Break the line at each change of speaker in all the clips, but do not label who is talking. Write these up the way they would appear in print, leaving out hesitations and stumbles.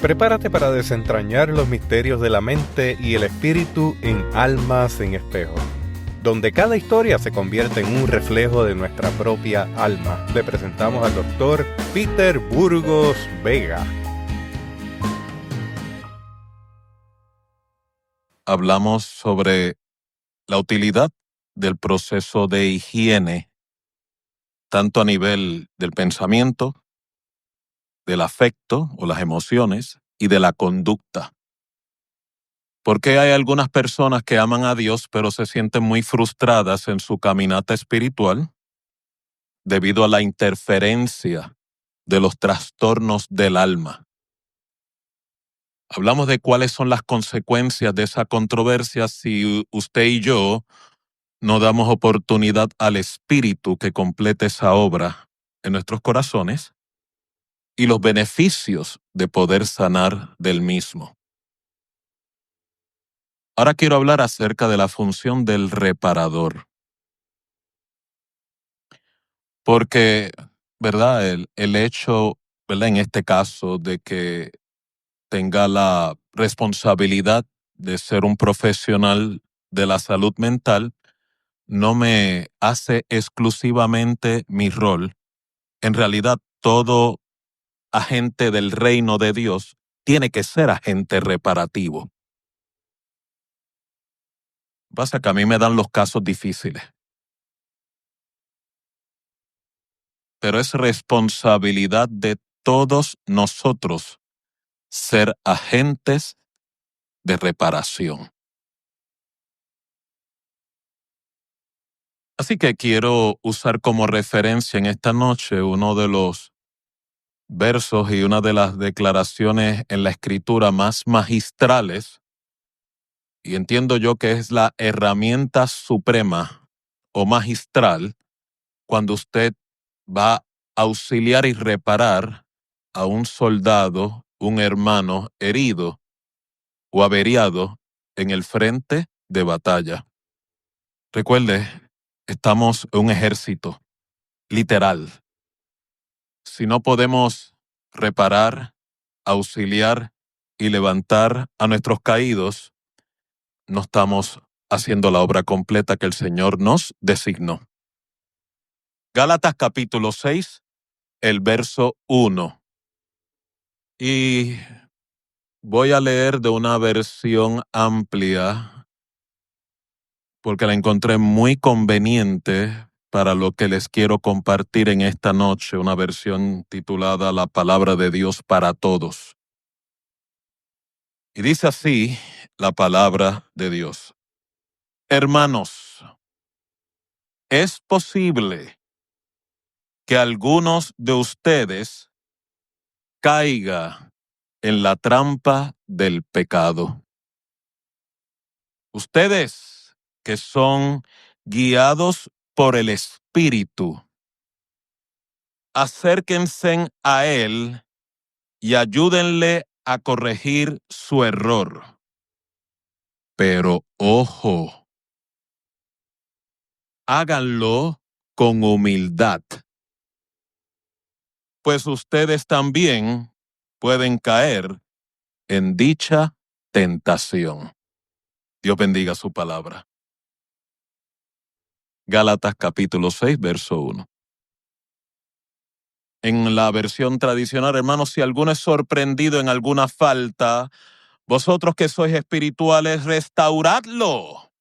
Prepárate para desentrañar los misterios de la mente y el espíritu en Almas en Espejo, donde cada historia se convierte en un reflejo de nuestra propia alma. Le presentamos al Dr. Peter Burgos Vega.
Hablamos sobre la utilidad del proceso de higiene, tanto a nivel del pensamiento, del afecto o las emociones y de la conducta. Porque hay algunas personas que aman a Dios pero se sienten muy frustradas en su caminata espiritual debido a la interferencia de los trastornos del alma. Hablamos de cuáles son las consecuencias de esa controversia si usted y yo no damos oportunidad al Espíritu que complete esa obra en nuestros corazones y los beneficios de poder sanar del mismo. Ahora quiero hablar acerca de la función del reparador. Porque, ¿verdad? El hecho, ¿verdad? En este caso, de que tenga la responsabilidad de ser un profesional de la salud mental no me hace exclusivamente mi rol. En realidad, todo agente del reino de Dios tiene que ser agente reparativo. Pasa que a mí me dan los casos difíciles. Pero es responsabilidad de todos nosotros ser agentes de reparación. Así que quiero usar como referencia en esta noche uno de los versos y una de las declaraciones en la Escritura más magistrales, y entiendo yo que es la herramienta suprema o magistral cuando usted va a auxiliar y reparar a un soldado, un hermano herido o averiado en el frente de batalla. Recuerde, estamos en un ejército, literal. Si no podemos reparar, auxiliar y levantar a nuestros caídos, no estamos haciendo la obra completa que el Señor nos designó. Gálatas capítulo 6, el verso 1. Y voy a leer de una versión amplia porque la encontré muy conveniente para lo que les quiero compartir en esta noche, una versión titulada La Palabra de Dios para Todos. Y dice así la palabra de Dios. Hermanos, es posible que algunos de ustedes caiga en la trampa del pecado. Ustedes que son guiados por el Espíritu, acérquense a Él y ayúdenle a corregir su error. Pero ojo, háganlo con humildad, pues ustedes también pueden caer en dicha tentación. Dios bendiga su palabra. Gálatas capítulo 6, verso 1. En la versión tradicional, hermanos, si alguno es sorprendido en alguna falta, vosotros que sois espirituales, restauradlo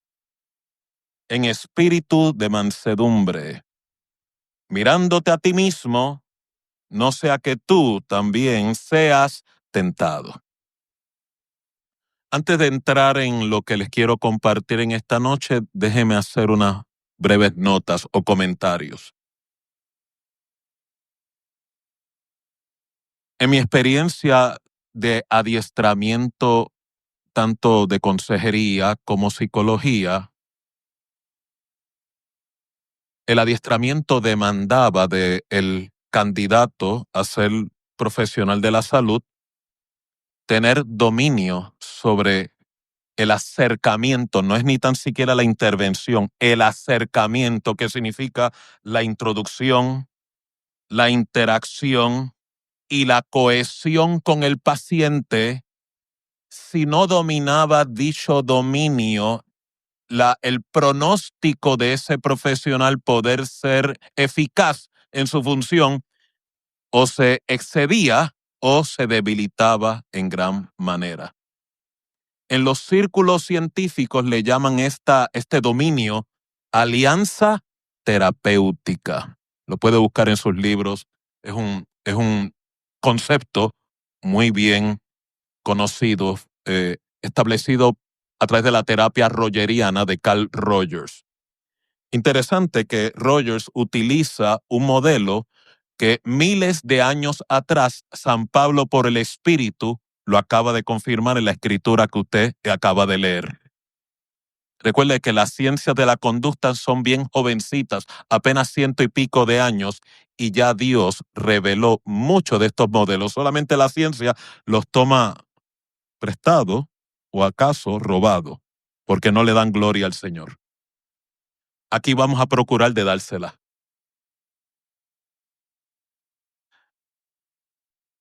en espíritu de mansedumbre, mirándote a ti mismo, no sea que tú también seas tentado. Antes de entrar en lo que les quiero compartir en esta noche, déjenme hacer unas breves notas o comentarios. En mi experiencia de adiestramiento, tanto de consejería como psicología, el adiestramiento demandaba del candidato a ser profesional de la salud tener dominio sobre el acercamiento, no es ni tan siquiera la intervención, el acercamiento, que significa la introducción, la interacción y la cohesión con el paciente, si no dominaba dicho dominio, el pronóstico de ese profesional poder ser eficaz en su función o se excedía o se debilitaba en gran manera. En los círculos científicos le llaman este dominio alianza terapéutica. Lo puede buscar en sus libros. Es un concepto muy bien conocido, establecido a través de la terapia rogeriana de Carl Rogers. Interesante que Rogers utiliza un modelo que miles de años atrás San Pablo por el Espíritu lo acaba de confirmar en la escritura que usted acaba de leer. Recuerde que las ciencias de la conducta son bien jovencitas, apenas 100 y pico de años, y ya Dios reveló muchos de estos modelos. Solamente la ciencia los toma prestado o acaso robado, porque no le dan gloria al Señor. Aquí vamos a procurar de dársela.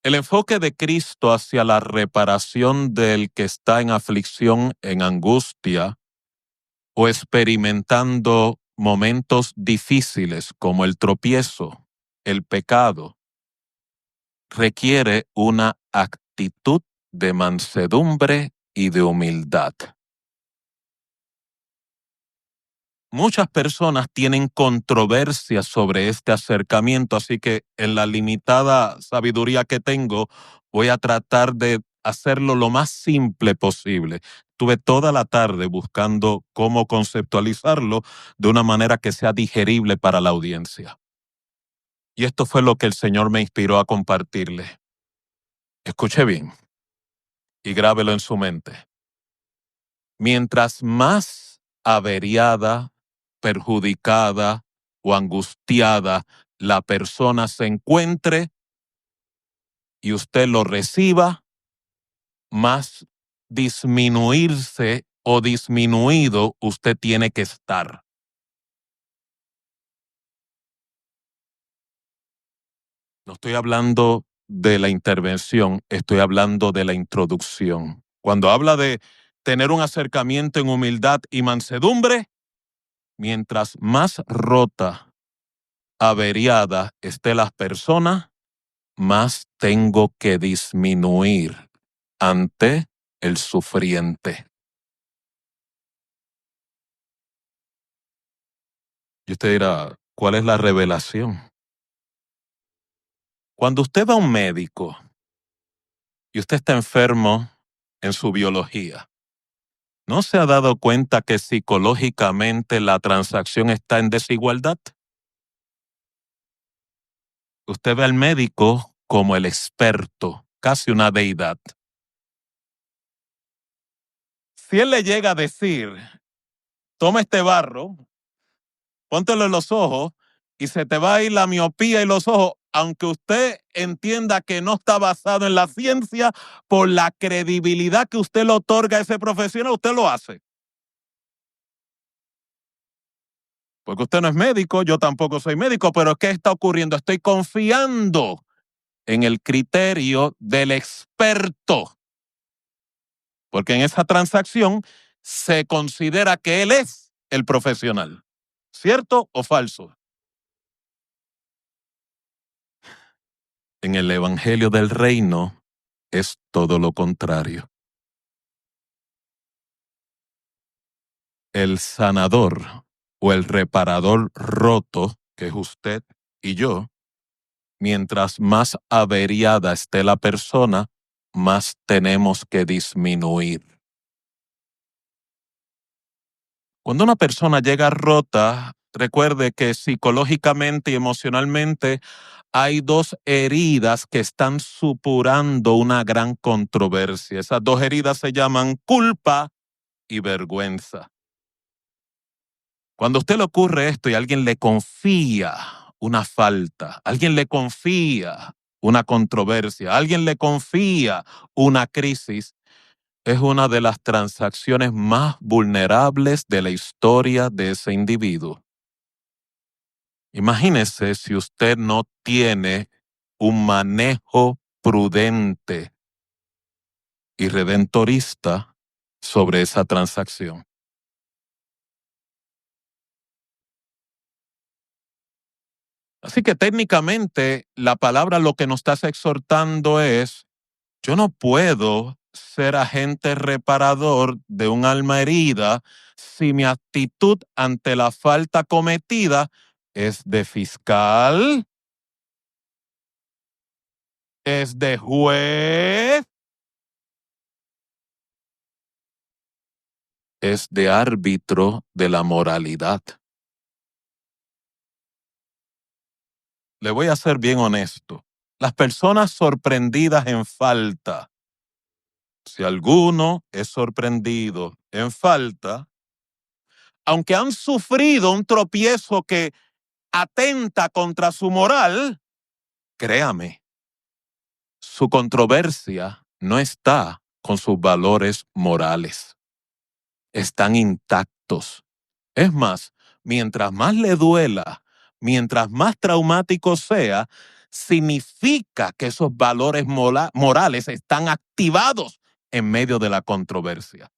El enfoque de Cristo hacia la reparación del que está en aflicción, en angustia, o experimentando momentos difíciles como el tropiezo, el pecado, requiere una actitud de mansedumbre y de humildad. Muchas personas tienen controversias sobre este acercamiento, así que en la limitada sabiduría que tengo, voy a tratar de hacerlo lo más simple posible. Tuve toda la tarde buscando cómo conceptualizarlo de una manera que sea digerible para la audiencia. Y esto fue lo que el Señor me inspiró a compartirle. Escuche bien y grábelo en su mente. Mientras más averiada, perjudicada o angustiada la persona se encuentre y usted lo reciba, más disminuirse o disminuido usted tiene que estar. No estoy hablando de la intervención, estoy hablando de la introducción. Cuando habla de tener un acercamiento en humildad y mansedumbre, mientras más rota, averiada esté la persona, más tengo que disminuir ante el sufriente. Y usted dirá, ¿cuál es la revelación? Cuando usted va a un médico y usted está enfermo en su biología, ¿no se ha dado cuenta que psicológicamente la transacción está en desigualdad? Usted ve al médico como el experto, casi una deidad. Si él le llega a decir, toma este barro, póntelo en los ojos y se te va a ir la miopía y los ojos, aunque usted entienda que no está basado en la ciencia, por la credibilidad que usted le otorga a ese profesional, usted lo hace. Porque usted no es médico, yo tampoco soy médico, pero ¿qué está ocurriendo? Estoy confiando en el criterio del experto. Porque en esa transacción se considera que él es el profesional. ¿Cierto o falso? En el Evangelio del Reino es todo lo contrario. El sanador o el reparador roto, que es usted y yo, mientras más averiada esté la persona, más tenemos que disminuir. Cuando una persona llega rota, recuerde que psicológicamente y emocionalmente hay dos heridas que están supurando una gran controversia. Esas dos heridas se llaman culpa y vergüenza. Cuando a usted le ocurre esto y alguien le confía una falta, alguien le confía una controversia, alguien le confía una crisis, es una de las transacciones más vulnerables de la historia de ese individuo. Imagínese si usted no tiene un manejo prudente y redentorista sobre esa transacción. Así que técnicamente la palabra lo que nos está exhortando es: yo no puedo ser agente reparador de un alma herida si mi actitud ante la falta cometida es de fiscal, es de juez, es de árbitro de la moralidad. Le voy a ser bien honesto. Las personas sorprendidas en falta, si alguno es sorprendido en falta, aunque han sufrido un tropiezo que atenta contra su moral, créame, su controversia no está con sus valores morales. Están intactos. Es más, mientras más le duela, mientras más traumático sea, significa que esos valores morales están activados en medio de la controversia.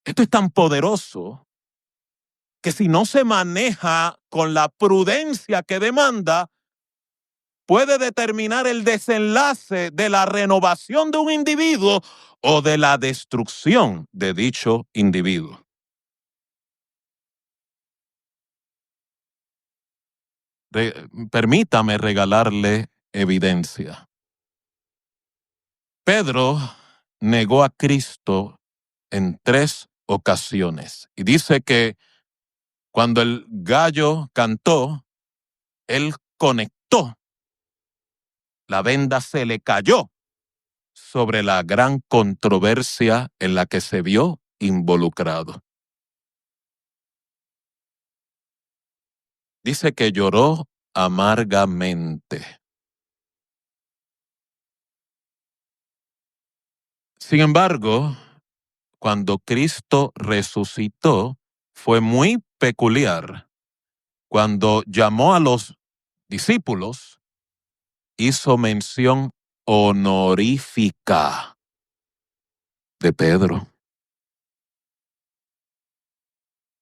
Esto es tan poderoso que si no se maneja con la prudencia que demanda, puede determinar el desenlace de la renovación de un individuo o de la destrucción de dicho individuo. Permítame regalarle evidencia. Pedro negó a Cristo en 3 ocasiones y dice que cuando el gallo cantó, él conectó, la venda se le cayó sobre la gran controversia en la que se vio involucrado. Dice que lloró amargamente. Sin embargo, cuando Cristo resucitó, fue muy peculiar. Cuando llamó a los discípulos, hizo mención honorífica de Pedro.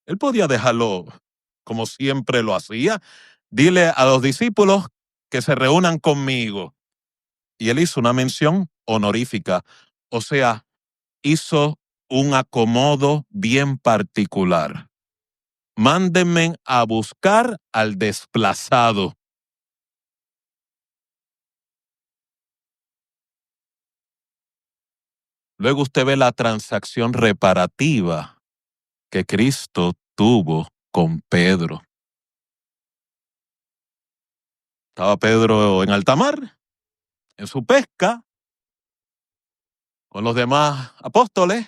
Él podía dejarlo como siempre lo hacía. Dile a los discípulos que se reúnan conmigo. Y él hizo una mención honorífica. O sea, hizo un acomodo bien particular. Mándenme a buscar al desplazado. Luego usted ve la transacción reparativa que Cristo tuvo con Pedro. Estaba Pedro en alta mar, en su pesca, con los demás apóstoles.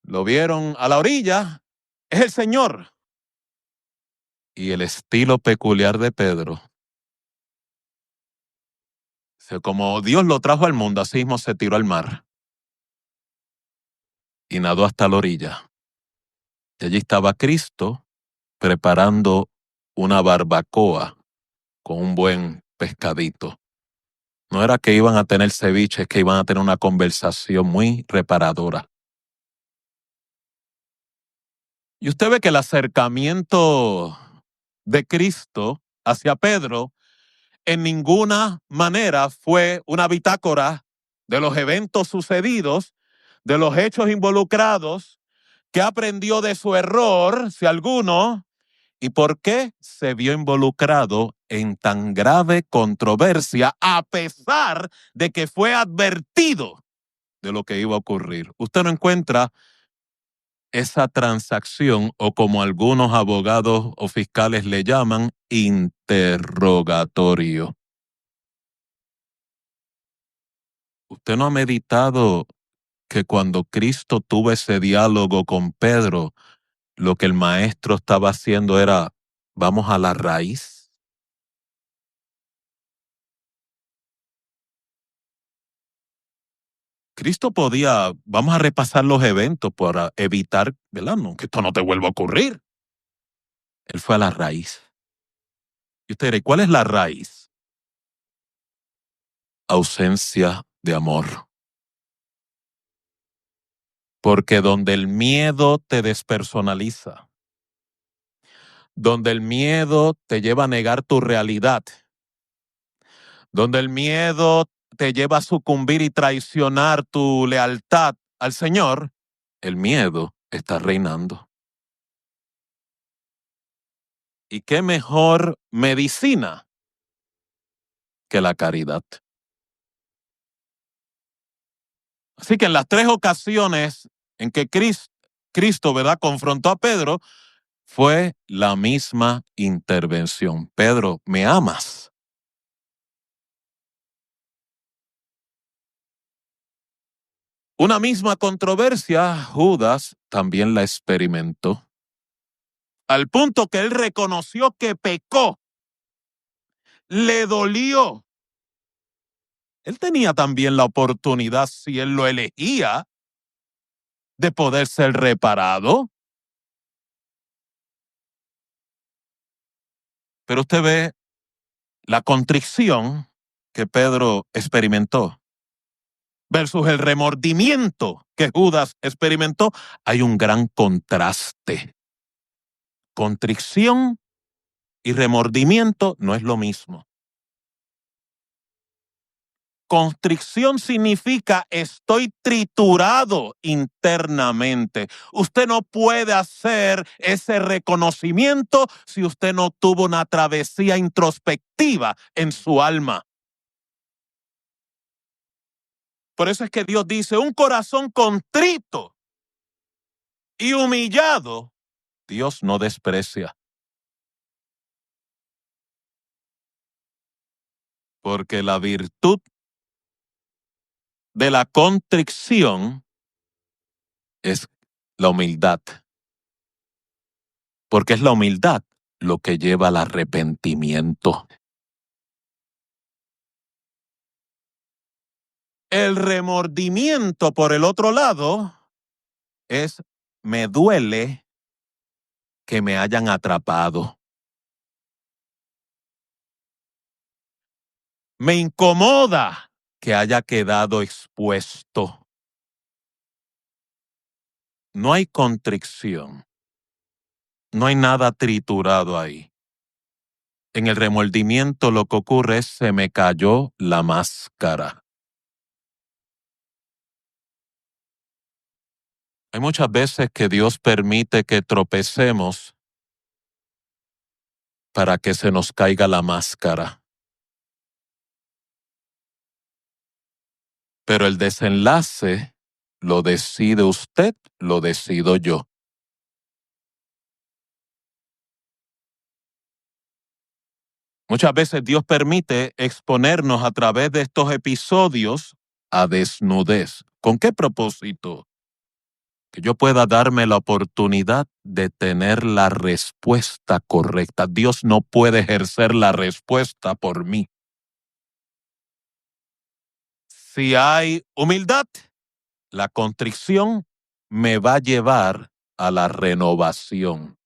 Lo vieron a la orilla. Es el Señor. Y el estilo peculiar de Pedro, como Dios lo trajo al mundo, así mismo se tiró al mar y nadó hasta la orilla. Y allí estaba Cristo preparando una barbacoa con un buen pescadito. No era que iban a tener ceviche, es que iban a tener una conversación muy reparadora. Y usted ve que el acercamiento de Cristo hacia Pedro en ninguna manera fue una bitácora de los eventos sucedidos, de los hechos involucrados, que aprendió de su error, si alguno, y por qué se vio involucrado en tan grave controversia a pesar de que fue advertido de lo que iba a ocurrir. Usted no encuentra esa transacción, o como algunos abogados o fiscales le llaman, interrogatorio. ¿Usted no ha meditado que cuando Cristo tuvo ese diálogo con Pedro, lo que el maestro estaba haciendo era, vamos a la raíz? Cristo podía, vamos a repasar los eventos para evitar, ¿verdad? No, que esto no te vuelva a ocurrir. Él fue a la raíz. Y usted dirá, ¿cuál es la raíz? ausencia de amor. Porque donde el miedo te despersonaliza, donde el miedo te lleva a negar tu realidad, donde el miedo te lleva a sucumbir y traicionar tu lealtad al Señor, el miedo está reinando. ¿Y qué mejor medicina que la caridad? Así que en las 3 ocasiones en que Cristo, ¿verdad?, confrontó a Pedro, fue la misma intervención. Pedro, ¿me amas? Una misma controversia, Judas también la experimentó. Al punto que él reconoció que pecó. Le dolió. Él tenía también la oportunidad, si él lo elegía, de poder ser reparado. Pero usted ve la contrición que Pedro experimentó versus el remordimiento que Judas experimentó. Hay un gran contraste. Contrición y remordimiento no es lo mismo. Constricción significa estoy triturado internamente. Usted no puede hacer ese reconocimiento si usted no tuvo una travesía introspectiva en su alma. Por eso es que Dios dice, un corazón contrito y humillado, Dios no desprecia. Porque la virtud de la contrición es la humildad. Porque es la humildad lo que lleva al arrepentimiento. El remordimiento, por el otro lado, es me duele que me hayan atrapado. Me incomoda que haya quedado expuesto. No hay contrición. No hay nada triturado ahí. En el remordimiento lo que ocurre es se me cayó la máscara. Hay muchas veces que Dios permite que tropecemos para que se nos caiga la máscara. Pero el desenlace lo decide usted, lo decido yo. Muchas veces Dios permite exponernos a través de estos episodios a desnudez. ¿Con qué propósito? Que yo pueda darme la oportunidad de tener la respuesta correcta. Dios no puede ejercer la respuesta por mí. Si hay humildad, la contrición me va a llevar a la renovación.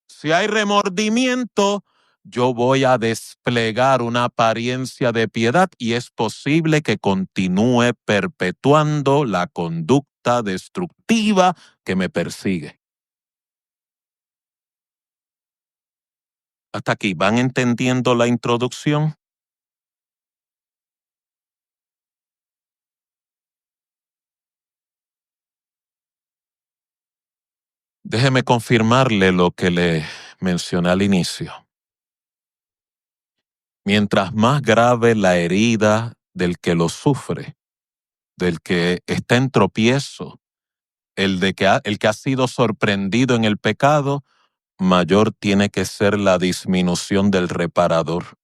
Si hay remordimiento, yo voy a desplegar una apariencia de piedad y es posible que continúe perpetuando la conducta destructiva que me persigue. Hasta aquí, ¿van entendiendo la introducción? Déjeme confirmarle lo que le mencioné al inicio. Mientras más grave la herida del que lo sufre, del que está en tropiezo, el que ha sido sorprendido en el pecado, mayor tiene que ser la disminución del reparador.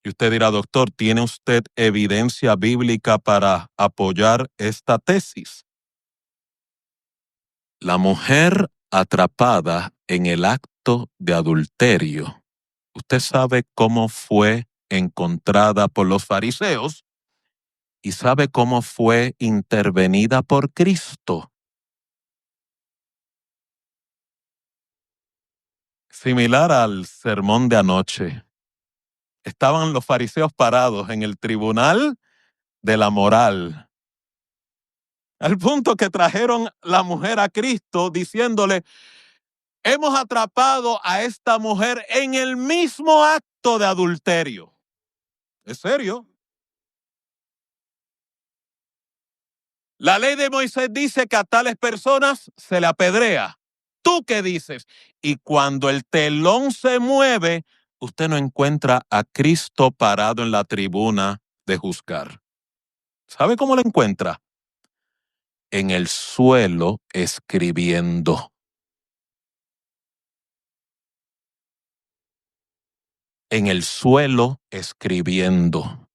Y usted dirá, doctor, ¿tiene usted evidencia bíblica para apoyar esta tesis? La mujer atrapada en el acto de adulterio, ¿usted sabe cómo fue encontrada por los fariseos? ¿Y sabe cómo fue intervenida por Cristo? Similar al sermón de anoche. estaban los fariseos parados en el tribunal de la moral, al punto que trajeron la mujer a Cristo diciéndole: hemos atrapado a esta mujer en el mismo acto de adulterio. ¿Es serio? La ley de Moisés dice que a tales personas se le apedrea. ¿Tú qué dices? Y cuando el telón se mueve, usted no encuentra a Cristo parado en la tribuna de juzgar. ¿Sabe cómo lo encuentra? En el suelo escribiendo. En el suelo escribiendo.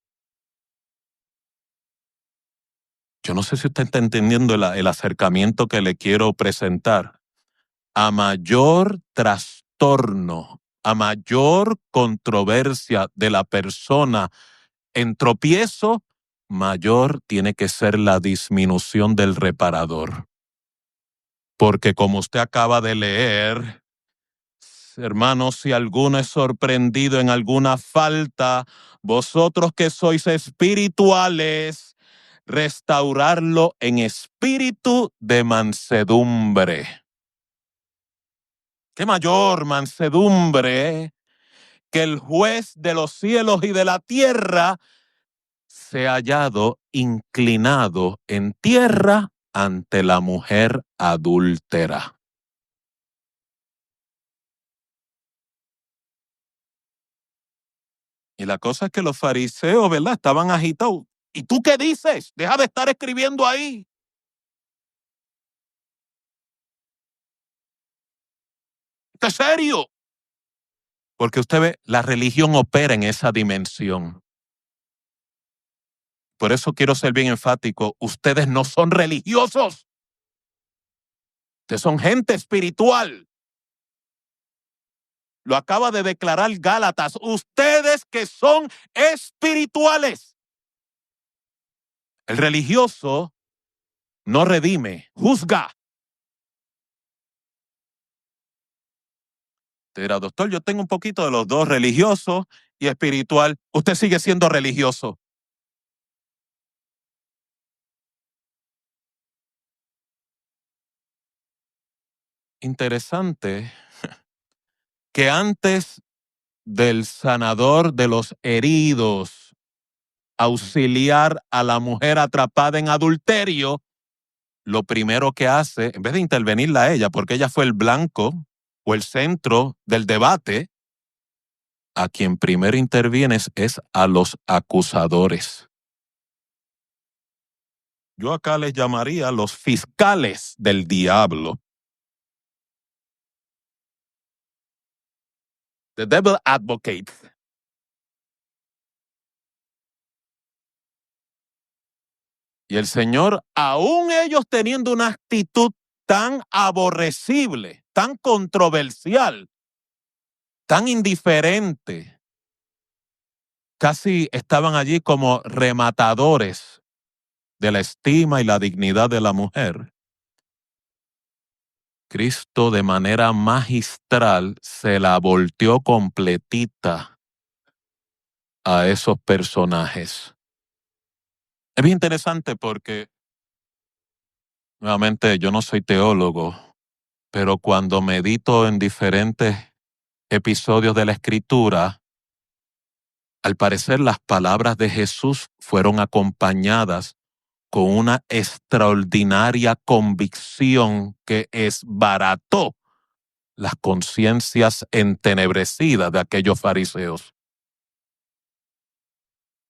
Yo no sé si usted está entendiendo el acercamiento que le quiero presentar. A mayor trastorno, a mayor controversia de la persona en tropiezo, mayor tiene que ser la disminución del reparador. Porque como usted acaba de leer, hermanos, si alguno es sorprendido en alguna falta, vosotros que sois espirituales, restaurarlo en espíritu de mansedumbre. ¿Qué mayor mansedumbre que el juez de los cielos y de la tierra se ha hallado inclinado en tierra ante la mujer adúltera? Y la cosa es que los fariseos, ¿verdad?, estaban agitados. ¿Y tú qué dices? Deja de estar escribiendo ahí. ¿Esto es serio? Porque usted ve, la religión opera en esa dimensión. Por eso quiero ser bien enfático. Ustedes no son religiosos. Ustedes son gente espiritual. Lo acaba de declarar Gálatas. Ustedes que son espirituales. El religioso no redime, juzga. Te dirá: doctor, yo tengo un poquito de los dos, religioso y espiritual. Usted sigue siendo religioso. Interesante que antes del sanador de los heridos auxiliar a la mujer atrapada en adulterio, lo primero que hace, en vez de intervenirla a ella, porque ella fue el blanco o el centro del debate, a quien primero intervienes es a los acusadores. Yo acá les llamaría los fiscales del diablo. The devil advocate. Y el Señor, aún ellos teniendo una actitud tan aborrecible, tan controversial, tan indiferente, casi estaban allí como rematadores de la estima y la dignidad de la mujer. Cristo de manera magistral se la volteó completita a esos personajes. Es bien interesante porque, nuevamente, yo no soy teólogo, pero cuando medito en diferentes episodios de la Escritura, al parecer las palabras de Jesús fueron acompañadas con una extraordinaria convicción que esbarató las conciencias entenebrecidas de aquellos fariseos.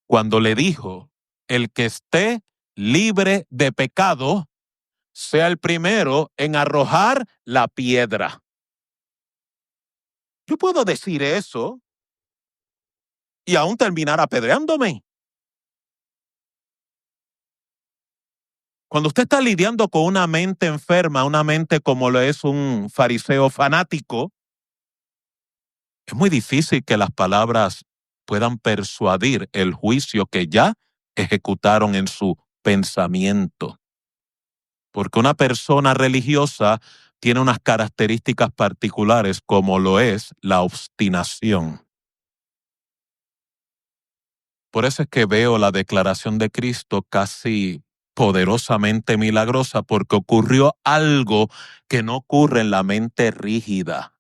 Cuando le dijo: el que esté libre de pecado, sea el primero en arrojar la piedra. Yo puedo decir eso y aún terminar apedreándome. Cuando usted está lidiando con una mente enferma, una mente como lo es un fariseo fanático, es muy difícil que las palabras puedan persuadir el juicio que ya ejecutaron en su pensamiento. Porque una persona religiosa tiene unas características particulares como lo es la obstinación. Por eso es que veo la declaración de Cristo casi poderosamente milagrosa, porque ocurrió algo que no ocurre en la mente rígida.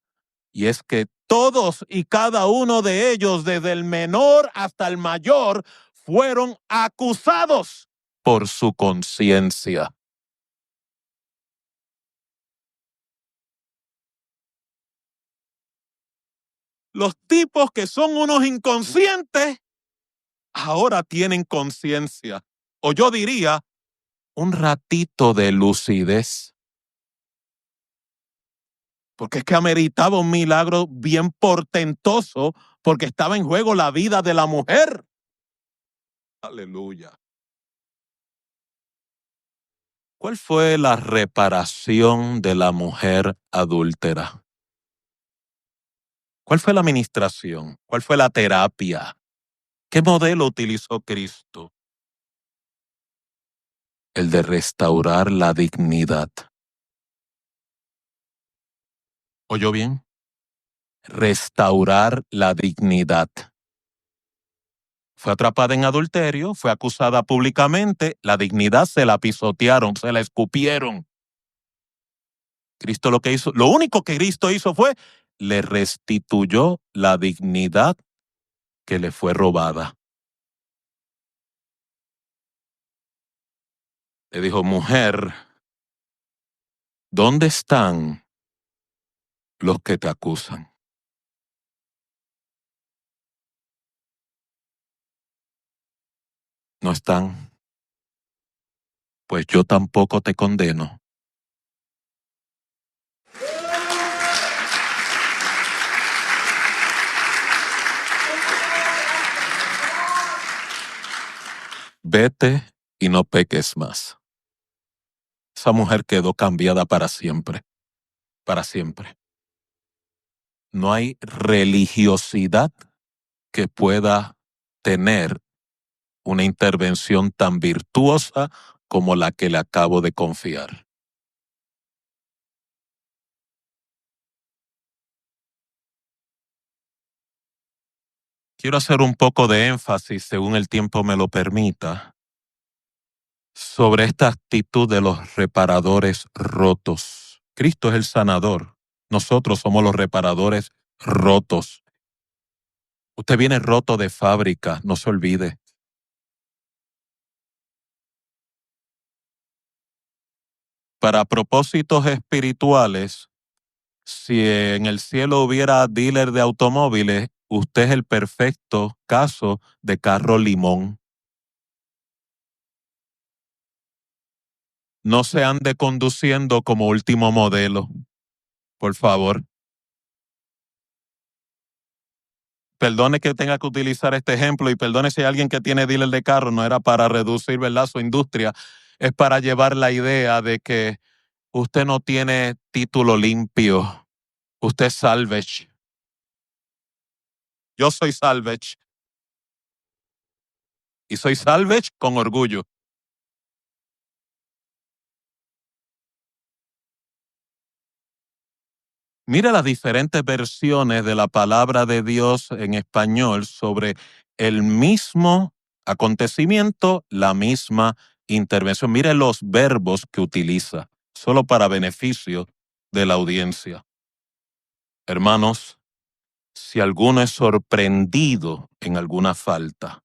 Y es que todos y cada uno de ellos, desde el menor hasta el mayor, fueron acusados por su conciencia. Los tipos que son unos inconscientes ahora tienen conciencia. O yo diría, un ratito de lucidez. Porque es que ameritaba un milagro bien portentoso, porque estaba en juego la vida de la mujer. Aleluya. ¿Cuál fue la reparación de la mujer adúltera? ¿Cuál fue la administración? ¿Cuál fue la terapia? ¿Qué modelo utilizó Cristo? El de restaurar la dignidad. ¿Oyó bien? Restaurar la dignidad. Fue atrapada en adulterio, fue acusada públicamente, la dignidad se la pisotearon, se la escupieron. Cristo lo que hizo, lo único que Cristo hizo fue, le restituyó la dignidad que le fue robada. Le dijo, mujer, ¿dónde están los que te acusan? ¿No están? Pues yo tampoco te condeno. Vete y no peques más. Esa mujer quedó cambiada para siempre. Para siempre. No hay religiosidad que pueda tener una intervención tan virtuosa como la que le acabo de confiar. Quiero hacer un poco de énfasis, según el tiempo me lo permita, sobre esta actitud de los reparadores rotos. Cristo es el sanador. Nosotros somos los reparadores rotos. Usted viene roto de fábrica, no se olvide. Para propósitos espirituales, si en el cielo hubiera dealer de automóviles, usted es el perfecto caso de carro limón. No se ande conduciendo como último modelo, por favor. Perdone que tenga que utilizar este ejemplo y perdone si hay alguien que tiene dealer de carro, no era para reducir, ¿verdad?, su industria, es para llevar la idea de que usted no tiene título limpio, usted es salvage. Yo soy salvage. Y soy salvage con orgullo. Mira las diferentes versiones de la palabra de Dios en español sobre el mismo acontecimiento, la misma intervención. Mire los verbos que utiliza, solo para beneficio de la audiencia. Hermanos, si alguno es sorprendido en alguna falta,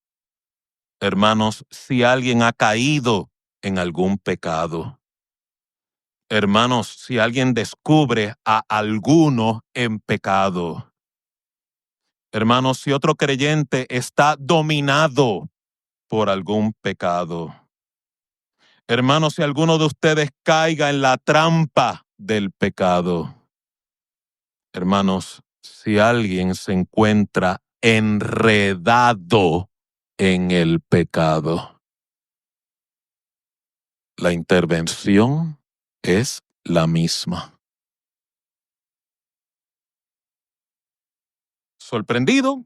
hermanos, si alguien ha caído en algún pecado, hermanos, si alguien descubre a alguno en pecado, hermanos, si otro creyente está dominado por algún pecado, hermanos, si alguno de ustedes caiga en la trampa del pecado, hermanos, si alguien se encuentra enredado en el pecado, la intervención es la misma. Sorprendido,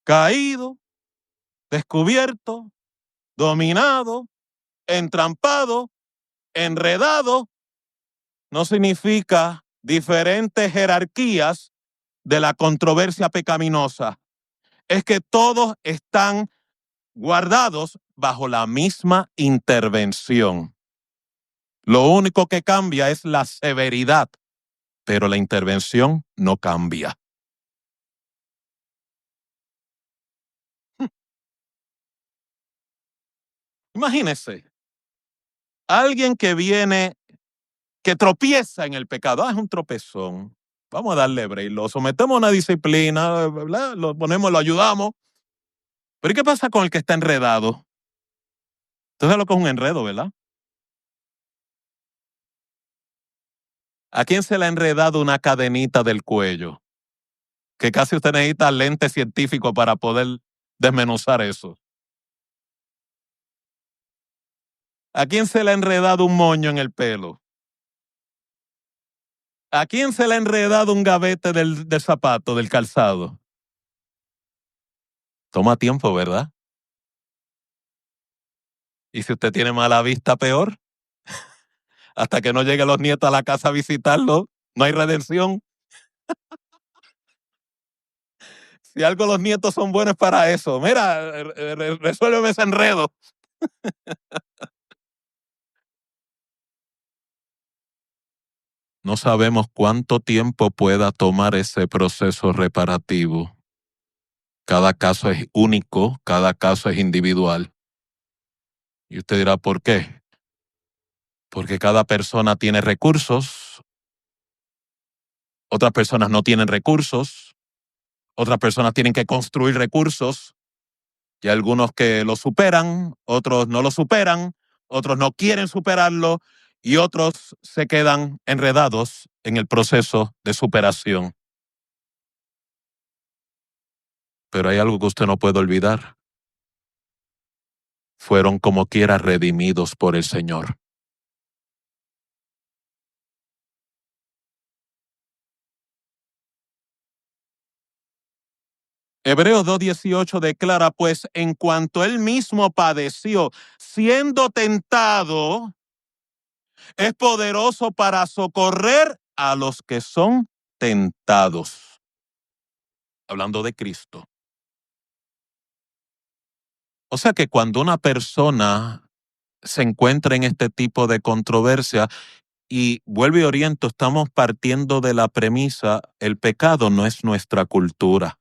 caído, descubierto, dominado, entrampado, enredado, no significa diferentes jerarquías de la controversia pecaminosa. es que todos están guardados bajo la misma intervención. Lo único que cambia es la severidad, pero la intervención no cambia. Imagínese, alguien que viene, que tropieza en el pecado, es un tropezón. Vamos a darle break, lo sometemos a una disciplina, ¿verdad? Lo ponemos, lo ayudamos. Pero ¿y qué pasa con el que está enredado? Entonces lo que es un enredo, ¿verdad? ¿A quién se le ha enredado una cadenita del cuello? Que casi usted necesita lente científico para poder desmenuzar eso. ¿A quién se le ha enredado un moño en el pelo? ¿A quién se le ha enredado un gavete del zapato, del calzado? Toma tiempo, ¿verdad? Y si usted tiene mala vista, peor. Hasta que no lleguen los nietos a la casa a visitarlo, no hay redención. Si algo los nietos son buenos para eso, mira, resuélveme ese enredo. No sabemos cuánto tiempo pueda tomar ese proceso reparativo. Cada caso es único, cada caso es individual. Y usted dirá, ¿por qué? Porque cada persona tiene recursos, otras personas no tienen recursos, otras personas tienen que construir recursos, y algunos que lo superan, otros no lo superan, otros no quieren superarlo, y otros se quedan enredados en el proceso de superación. Pero hay algo que usted no puede olvidar. Fueron como quiera redimidos por el Señor. Hebreos 2:18 declara, pues en cuanto él mismo padeció, siendo tentado, es poderoso para socorrer a los que son tentados. Hablando de Cristo. O sea que cuando una persona se encuentra en este tipo de controversia, y vuelvo y oriento, estamos partiendo de la premisa, el pecado no es nuestra cultura,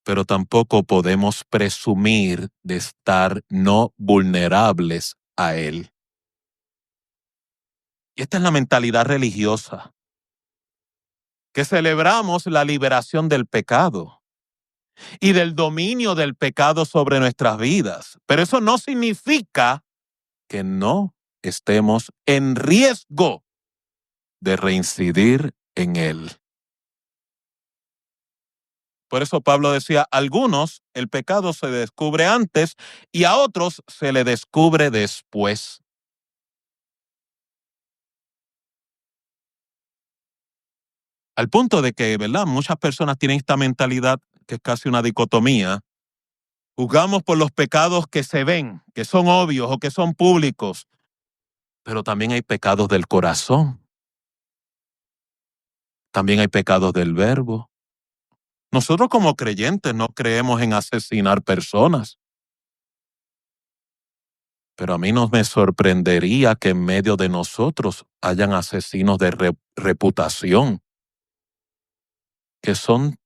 pero tampoco podemos presumir de estar no vulnerables a él. Y esta es la mentalidad religiosa, que celebramos la liberación del pecado y del dominio del pecado sobre nuestras vidas. Pero eso no significa que no estemos en riesgo de reincidir en él. Por eso Pablo decía, a algunos el pecado se descubre antes y a otros se le descubre después. Al punto de que, ¿verdad? Muchas personas tienen esta mentalidad que es casi una dicotomía. Juzgamos por los pecados que se ven, que son obvios o que son públicos, pero también hay pecados del corazón. También hay pecados del verbo. Nosotros como creyentes no creemos en asesinar personas. Pero a mí no me sorprendería que en medio de nosotros hayan asesinos de reputación, que son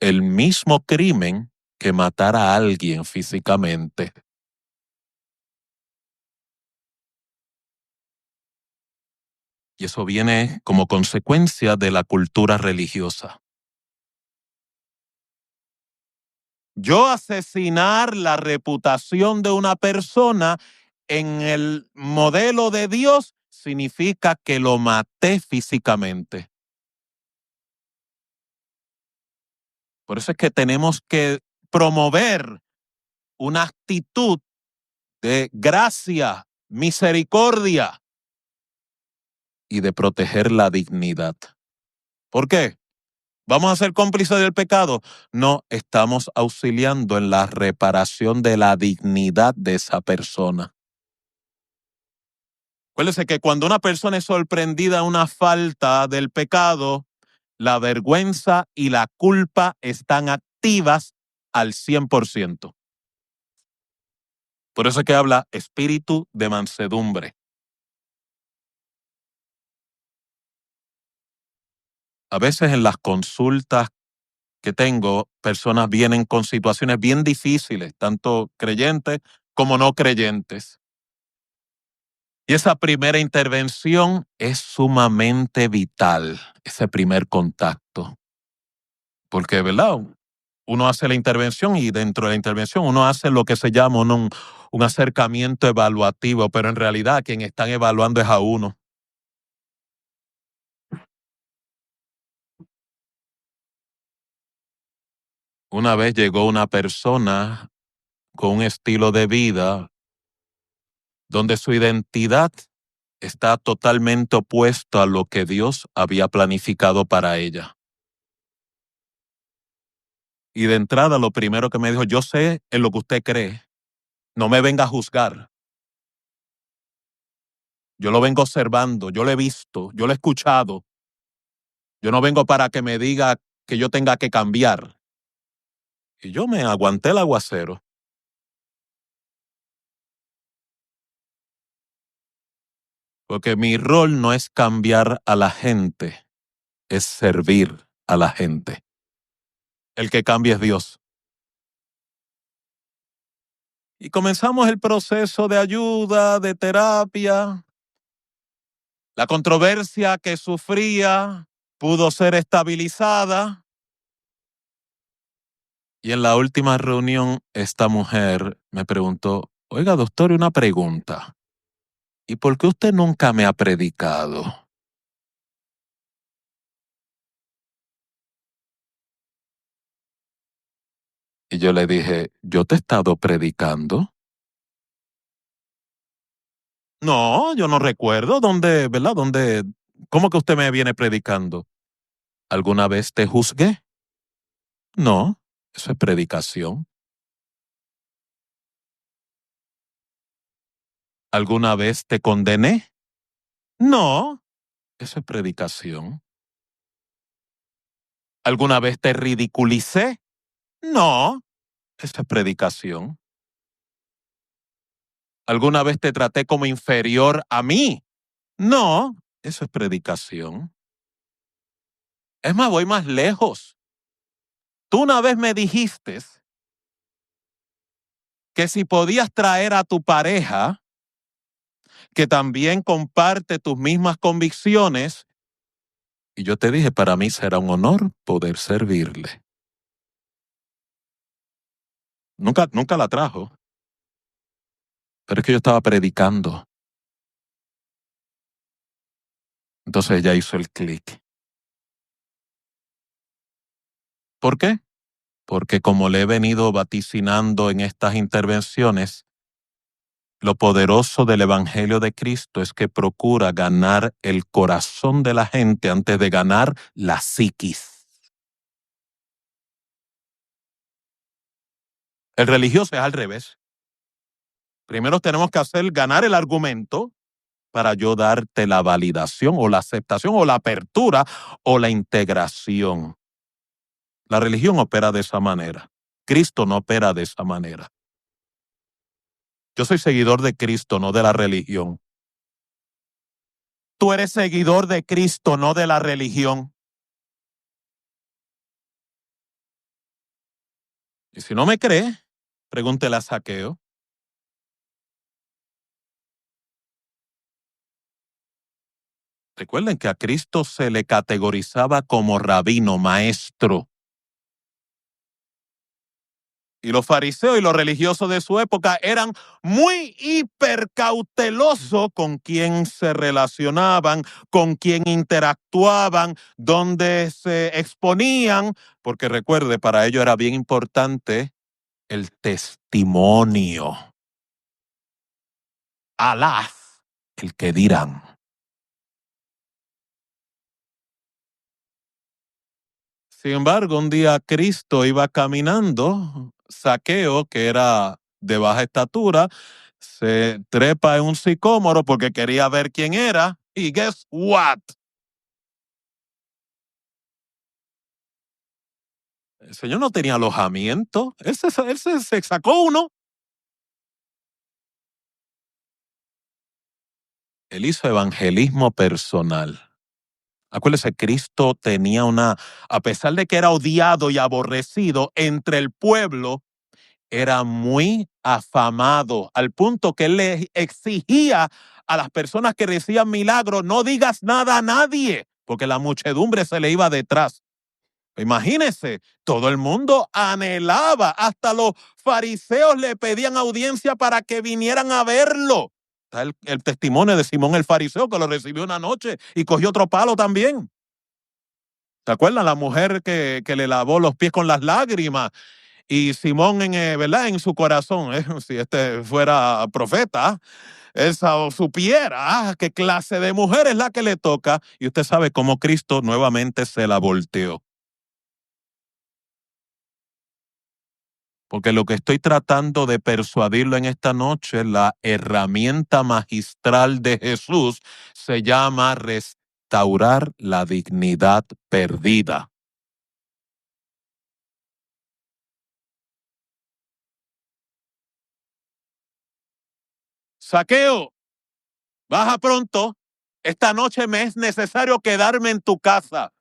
el mismo crimen que matar a alguien físicamente. Y eso viene como consecuencia de la cultura religiosa. Yo asesinar la reputación de una persona en el modelo de Dios significa que lo maté físicamente. Por eso es que tenemos que promover una actitud de gracia, misericordia y de proteger la dignidad. ¿Por qué? ¿Vamos a ser cómplices del pecado? No, estamos auxiliando en la reparación de la dignidad de esa persona. Acuérdense que cuando una persona es sorprendida en una falta del pecado, la vergüenza y la culpa están activas al 100%. Por eso es que habla espíritu de mansedumbre. A veces en las consultas que tengo, personas vienen con situaciones bien difíciles, tanto creyentes como no creyentes. Y esa primera intervención es sumamente vital, ese primer contacto. Porque, ¿verdad? Uno hace la intervención y dentro de la intervención uno hace lo que se llama un acercamiento evaluativo, pero en realidad quien están evaluando es a uno. Una vez llegó una persona con un estilo de vida donde su identidad está totalmente opuesto a lo que Dios había planificado para ella. Y de entrada lo primero que me dijo, yo sé en lo que usted cree, no me venga a juzgar. Yo lo vengo observando, yo lo he visto, yo lo he escuchado. Yo no vengo para que me diga que yo tenga que cambiar. Y yo me aguanté el aguacero. Porque mi rol no es cambiar a la gente, es servir a la gente. El que cambia es Dios. Y comenzamos el proceso de ayuda, de terapia. La controversia que sufría pudo ser estabilizada. Y en la última reunión, esta mujer me preguntó, oiga, doctor, una pregunta. ¿Y por qué usted nunca me ha predicado? Y yo le dije, ¿yo te he estado predicando? No, yo no recuerdo dónde, ¿verdad? ¿Dónde? ¿Cómo que usted me viene predicando? ¿Alguna vez te juzgué? No, eso es predicación. ¿Alguna vez te condené? No, eso es predicación. ¿Alguna vez te ridiculicé? No, eso es predicación. ¿Alguna vez te traté como inferior a mí? No, eso es predicación. Es más, voy más lejos. Tú una vez me dijiste que si podías traer a tu pareja, que también comparte tus mismas convicciones, y yo te dije, para mí será un honor poder servirle. Nunca la trajo, pero es que yo estaba predicando. Entonces ella hizo el clic. ¿Por qué? Porque como le he venido vaticinando en estas intervenciones, lo poderoso del Evangelio de Cristo es que procura ganar el corazón de la gente antes de ganar la psiquis. El religioso es al revés. Primero tenemos que hacer ganar el argumento para yo darte la validación o la aceptación o la apertura o la integración. La religión opera de esa manera. Cristo no opera de esa manera. Yo soy seguidor de Cristo, no de la religión. Tú eres seguidor de Cristo, no de la religión. Y si no me cree, pregúntele a Zaqueo. Recuerden que a Cristo se le categorizaba como rabino, maestro. Y los fariseos y los religiosos de su época eran muy hipercautelosos con quién se relacionaban, con quién interactuaban, dónde se exponían, porque recuerde, para ellos era bien importante el testimonio. Alá, el que dirán. Sin embargo, un día Cristo iba caminando, Zaqueo, que era de baja estatura, se trepa en un sicómoro porque quería ver quién era, y guess what? El Señor no tenía alojamiento. Él se sacó uno. Él hizo evangelismo personal. Acuérdese, Cristo tenía a pesar de que era odiado y aborrecido entre el pueblo, era muy afamado, al punto que él le exigía a las personas que recibían milagros, no digas nada a nadie, porque la muchedumbre se le iba detrás. Imagínense, todo el mundo anhelaba, hasta los fariseos le pedían audiencia para que vinieran a verlo. Está el testimonio de Simón el fariseo, que lo recibió una noche y cogió otro palo también. ¿Se acuerdan? La mujer que le lavó los pies con las lágrimas. Y Simón, ¿verdad? En su corazón, si este fuera profeta, él supiera qué clase de mujer es la que le toca. Y usted sabe cómo Cristo nuevamente se la volteó. Porque lo que estoy tratando de persuadirlo en esta noche, la herramienta magistral de Jesús, se llama restaurar la dignidad perdida. Zaqueo, baja pronto. Esta noche me es necesario quedarme en tu casa.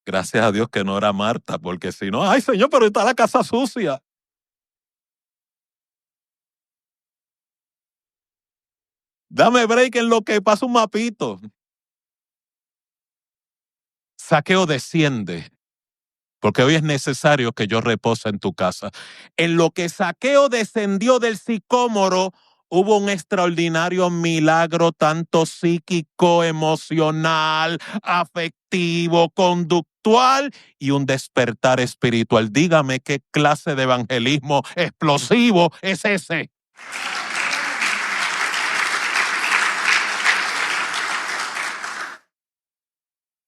Gracias a Dios que no era Marta, porque si no, ay Señor, pero está la casa sucia. Dame break en lo que pasa un mapito. Zaqueo, desciende, porque hoy es necesario que yo repose en tu casa. En lo que Zaqueo descendió del sicómoro, hubo un extraordinario milagro, tanto psíquico, emocional, afectivo, conductual y un despertar espiritual. Dígame qué clase de evangelismo explosivo es ese.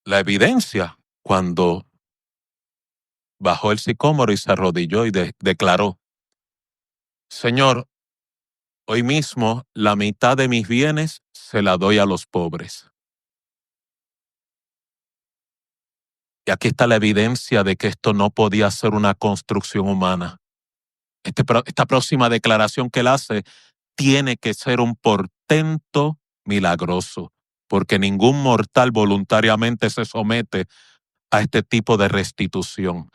La evidencia, cuando bajó el sicómoro y se arrodilló y declaró: Señor, hoy mismo la mitad de mis bienes se la doy a los pobres. Y aquí está la evidencia de que esto no podía ser una construcción humana. Esta próxima declaración que él hace tiene que ser un portento milagroso, porque ningún mortal voluntariamente se somete a este tipo de restitución.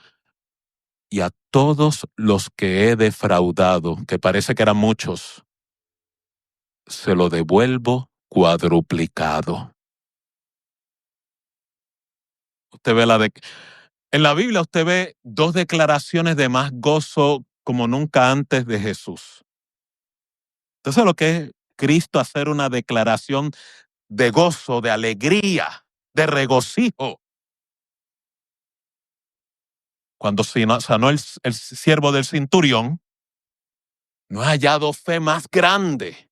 Y a todos los que he defraudado, que parece que eran muchos, se lo devuelvo cuadruplicado. Usted ve en la Biblia usted ve dos declaraciones de más gozo como nunca antes de Jesús. Entonces lo que es Cristo hacer una declaración de gozo, de alegría, de regocijo. Cuando sanó el siervo del centurión, no ha hallado fe más grande.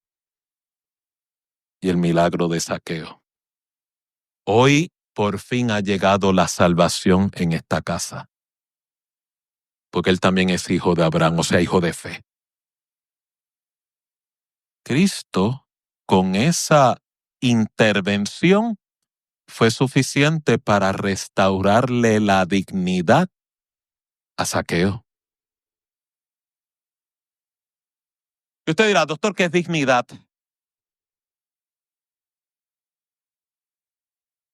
Y el milagro de Zaqueo. Hoy por fin ha llegado la salvación en esta casa. Porque él también es hijo de Abraham, o sea, hijo de fe. Cristo, con esa intervención, fue suficiente para restaurarle la dignidad a Zaqueo. Y usted dirá, doctor, ¿qué es dignidad?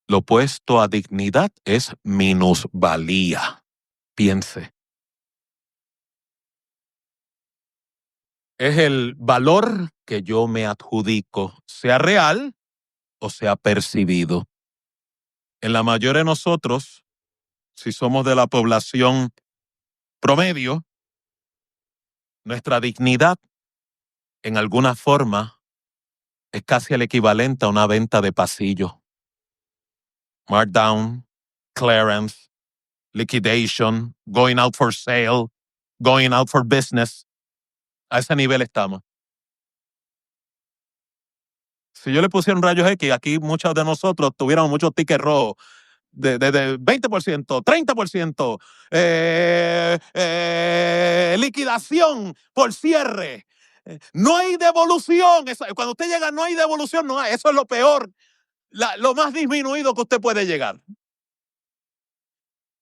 Lo opuesto a dignidad es minusvalía. Piense. Es el valor que yo me adjudico, sea real o sea percibido. En la mayoría de nosotros, si somos de la población promedio, nuestra dignidad en alguna forma es casi el equivalente a una venta de pasillo. Markdown, clearance, liquidation, going out for sale, going out for business. A ese nivel estamos. Si yo le pusiera un rayos X, aquí muchos de nosotros tuviéramos muchos tickets rojos de 20%, 30%, liquidación por cierre. No hay devolución. Cuando usted llega, no hay devolución. No hay. Eso es lo peor, lo más disminuido que usted puede llegar.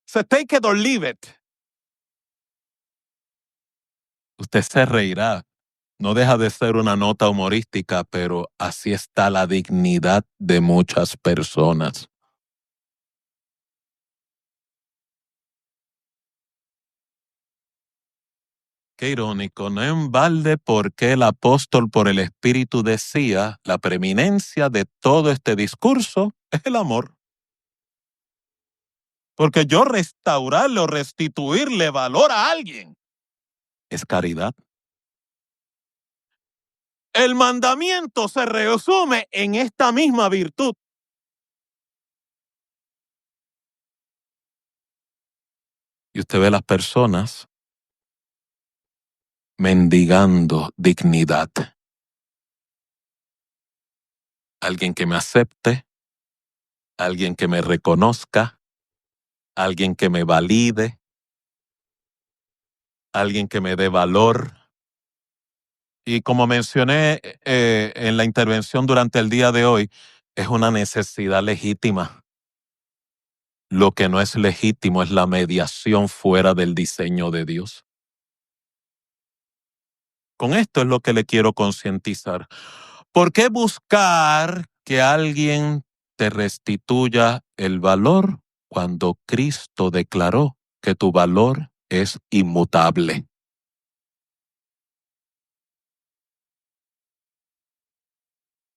So take it or leave it. Usted se reirá. No deja de ser una nota humorística, pero así está la dignidad de muchas personas. Qué irónico, no en balde porque el apóstol por el Espíritu decía, la preeminencia de todo este discurso es el amor. Porque yo restaurarle o restituirle valor a alguien es caridad. El mandamiento se resume en esta misma virtud. Y usted ve las personas mendigando dignidad. Alguien que me acepte, alguien que me reconozca, alguien que me valide, alguien que me dé valor. Y como mencioné en la intervención durante el día de hoy, es una necesidad legítima. Lo que no es legítimo es la mediación fuera del diseño de Dios. Con esto es lo que le quiero concientizar. ¿Por qué buscar que alguien te restituya el valor cuando Cristo declaró que tu valor es inmutable?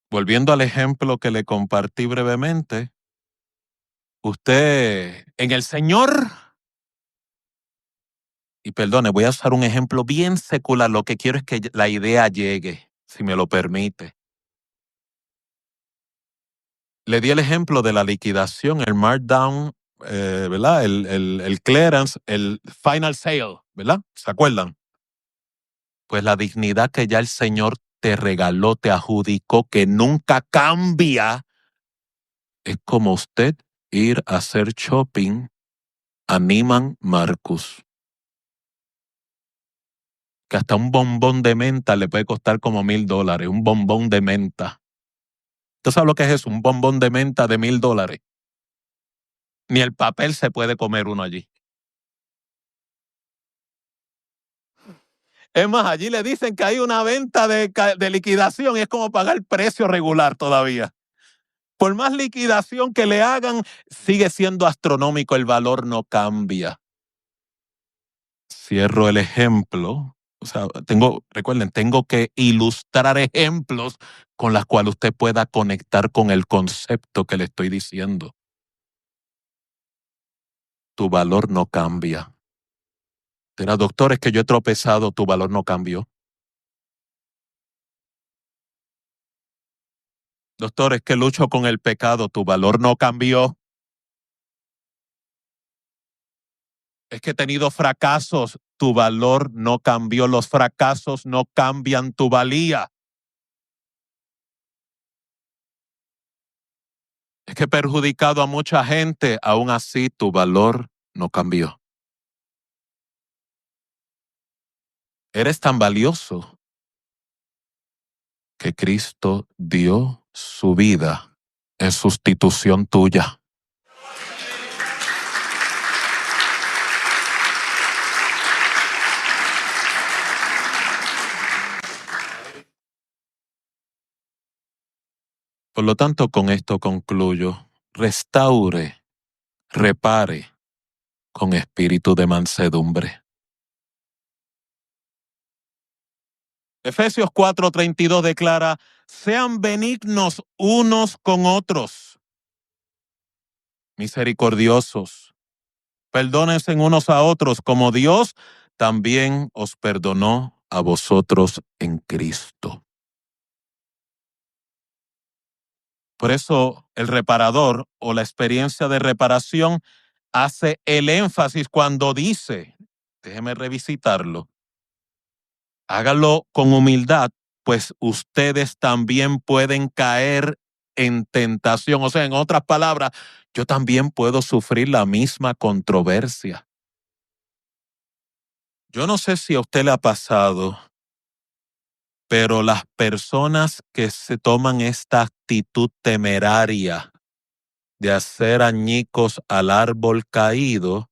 Volviendo al ejemplo que le compartí brevemente, usted en el Señor, y perdone, voy a usar un ejemplo bien secular, lo que quiero es que la idea llegue, si me lo permite. Le di el ejemplo de la liquidación, el markdown, ¿verdad? El clearance, el final sale, ¿verdad? ¿Se acuerdan? Pues la dignidad que ya el Señor te regaló, te adjudicó, que nunca cambia, es como usted ir a hacer shopping a Neiman Marcus. Que hasta un bombón de menta le puede costar como $1,000, un bombón de menta. ¿Tú sabes lo que es eso? Un bombón de menta de $1,000. Ni el papel se puede comer uno allí. Es más, allí le dicen que hay una venta de liquidación y es como pagar el precio regular todavía. Por más liquidación que le hagan, sigue siendo astronómico, el valor no cambia. Cierro el ejemplo. O sea, recuerden, tengo que ilustrar ejemplos con los cuales usted pueda conectar con el concepto que le estoy diciendo. Tu valor no cambia. Dirá, doctor, es que yo he tropezado, tu valor no cambió. Doctor, es que lucho con el pecado, tu valor no cambió. Es que he tenido fracasos, tu valor no cambió. Los fracasos no cambian tu valía. Es que he perjudicado a mucha gente, aún así tu valor no cambió. Eres tan valioso que Cristo dio su vida en sustitución tuya. Por lo tanto, con esto concluyo. Restaure, repare con espíritu de mansedumbre. Efesios 4:32 declara, sean benignos unos con otros, misericordiosos, perdónense unos a otros como Dios también os perdonó a vosotros en Cristo. Por eso el reparador o la experiencia de reparación hace el énfasis cuando dice, déjeme revisitarlo, hágalo con humildad, pues ustedes también pueden caer en tentación. O sea, en otras palabras, yo también puedo sufrir la misma controversia. Yo no sé si a usted le ha pasado, pero las personas que se toman esta actitud temeraria de hacer añicos al árbol caído,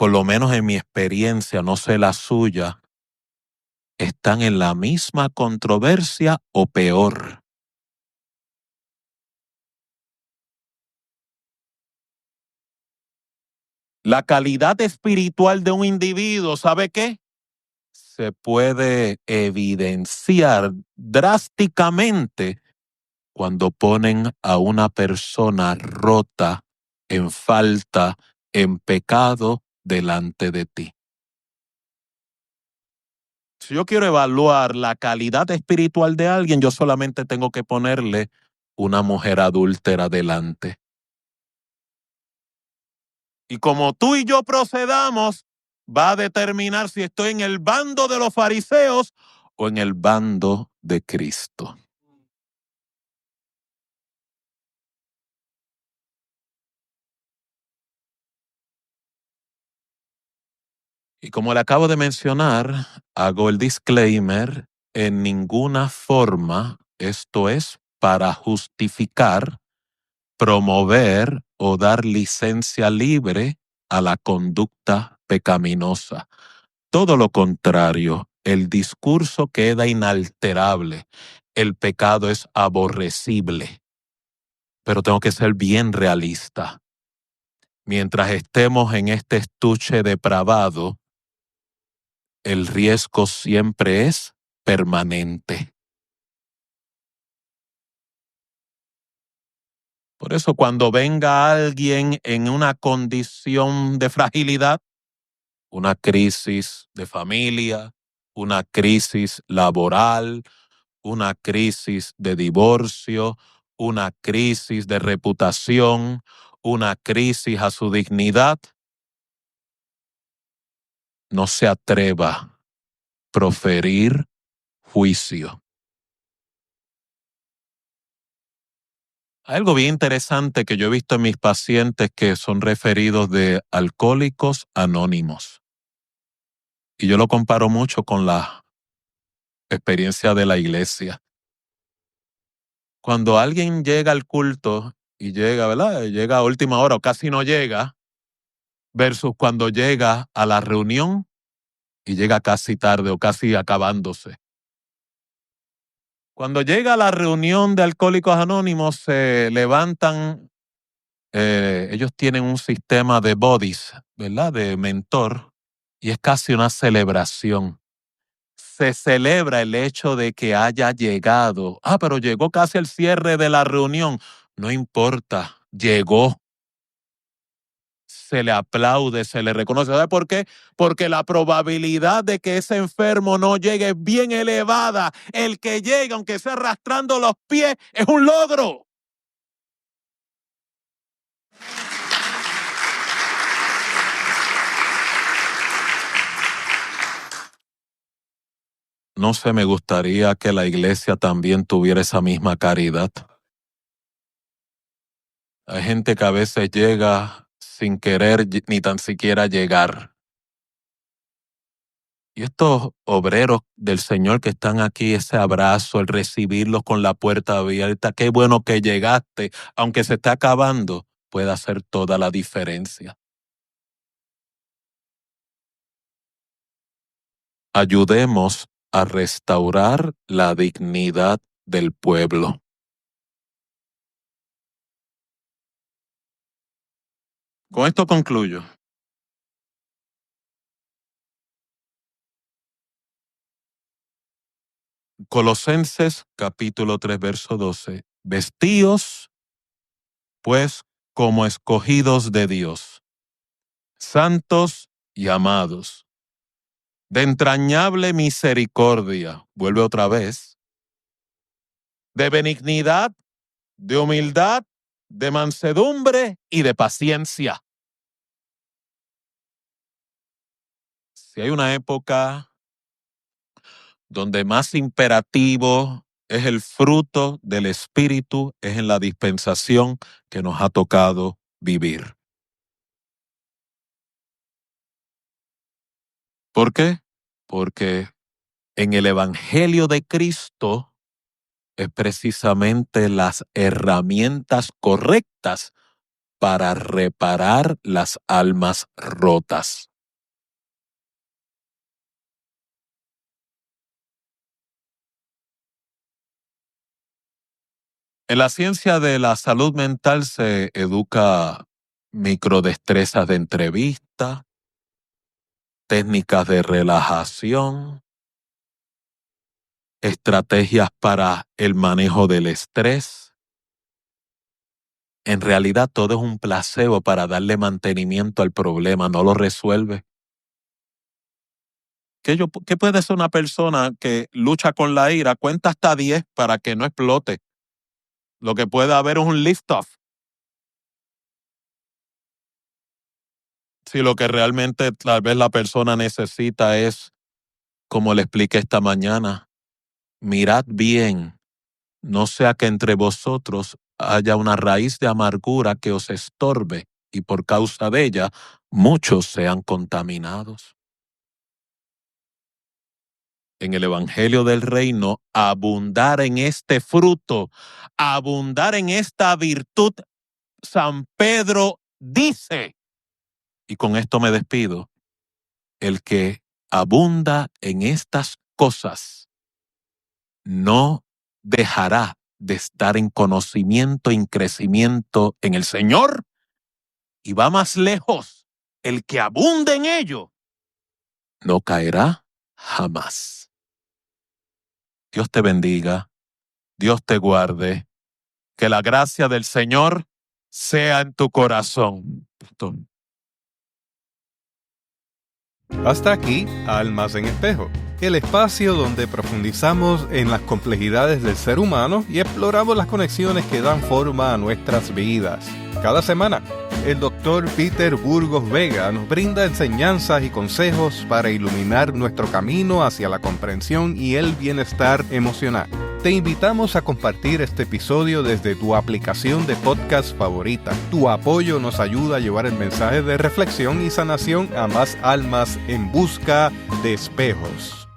por lo menos en mi experiencia, no sé la suya, están en la misma controversia o peor. La calidad espiritual de un individuo, ¿sabe qué? Se puede evidenciar drásticamente cuando ponen a una persona rota, en falta, en pecado delante de ti. Si yo quiero evaluar la calidad espiritual de alguien, yo solamente tengo que ponerle una mujer adúltera delante. Y como tú y yo procedamos, va a determinar si estoy en el bando de los fariseos o en el bando de Cristo. Y como le acabo de mencionar, hago el disclaimer, en ninguna forma esto es para justificar, promover o dar licencia libre a la conducta pecaminosa. Todo lo contrario, el discurso queda inalterable. El pecado es aborrecible. Pero tengo que ser bien realista. Mientras estemos en este estuche depravado, el riesgo siempre es permanente. Por eso cuando venga alguien en una condición de fragilidad, una crisis de familia, una crisis laboral, una crisis de divorcio, una crisis de reputación, una crisis a su dignidad, no se atreva a proferir juicio. Hay algo bien interesante que yo he visto en mis pacientes que son referidos de alcohólicos anónimos. Y yo lo comparo mucho con la experiencia de la iglesia. Cuando alguien llega al culto y llega, ¿verdad? Llega a última hora o casi no llega, versus cuando llega a la reunión y llega casi tarde o casi acabándose. Cuando llega a la reunión de Alcohólicos Anónimos, se levantan, ellos tienen un sistema de buddies, ¿verdad? De mentor, y es casi una celebración. Se celebra el hecho de que haya llegado. Pero llegó casi al cierre de la reunión. No importa, llegó. Se le aplaude, se le reconoce. ¿Sabe por qué? Porque la probabilidad de que ese enfermo no llegue es bien elevada. El que llega, aunque sea arrastrando los pies, es un logro. No sé, me gustaría que la iglesia también tuviera esa misma caridad. Hay gente que a veces llega sin querer ni tan siquiera llegar. Y estos obreros del Señor que están aquí, ese abrazo, el recibirlos con la puerta abierta, qué bueno que llegaste, aunque se está acabando, puede hacer toda la diferencia. Ayudemos a restaurar la dignidad del pueblo. Con esto concluyo. Colosenses capítulo 3, verso 12. Vestíos, pues, como escogidos de Dios, santos y amados, de entrañable misericordia, vuelve otra vez, de benignidad, de humildad, de mansedumbre y de paciencia. Si hay una época donde más imperativo es el fruto del Espíritu, es en la dispensación que nos ha tocado vivir. ¿Por qué? Porque en el Evangelio de Cristo es precisamente las herramientas correctas para reparar las almas rotas. En la ciencia de la salud mental se educa microdestrezas de entrevista, técnicas de relajación, estrategias para el manejo del estrés. En realidad todo es un placebo para darle mantenimiento al problema, no lo resuelve. ¿Qué puede ser una persona que lucha con la ira? Cuenta hasta 10 para que no explote. Lo que puede haber es un lift-off. Si lo que realmente tal vez la persona necesita es, como le expliqué esta mañana, mirad bien, no sea que entre vosotros haya una raíz de amargura que os estorbe y por causa de ella muchos sean contaminados. En el Evangelio del Reino, abundar en este fruto, abundar en esta virtud, San Pedro dice, y con esto me despido, el que abunda en estas cosas no dejará de estar en conocimiento, en crecimiento en el Señor, y va más lejos, el que abunda en ello no caerá jamás. Dios te bendiga, Dios te guarde, que la gracia del Señor sea en tu corazón.
Hasta aquí, Almas en Espejo, el espacio donde profundizamos en las complejidades del ser humano y exploramos las conexiones que dan forma a nuestras vidas. Cada semana, el Dr. Peter Burgos Vega nos brinda enseñanzas y consejos para iluminar nuestro camino hacia la comprensión y el bienestar emocional. Te invitamos a compartir este episodio desde tu aplicación de podcast favorita. Tu apoyo nos ayuda a llevar el mensaje de reflexión y sanación a más almas en busca de espejos.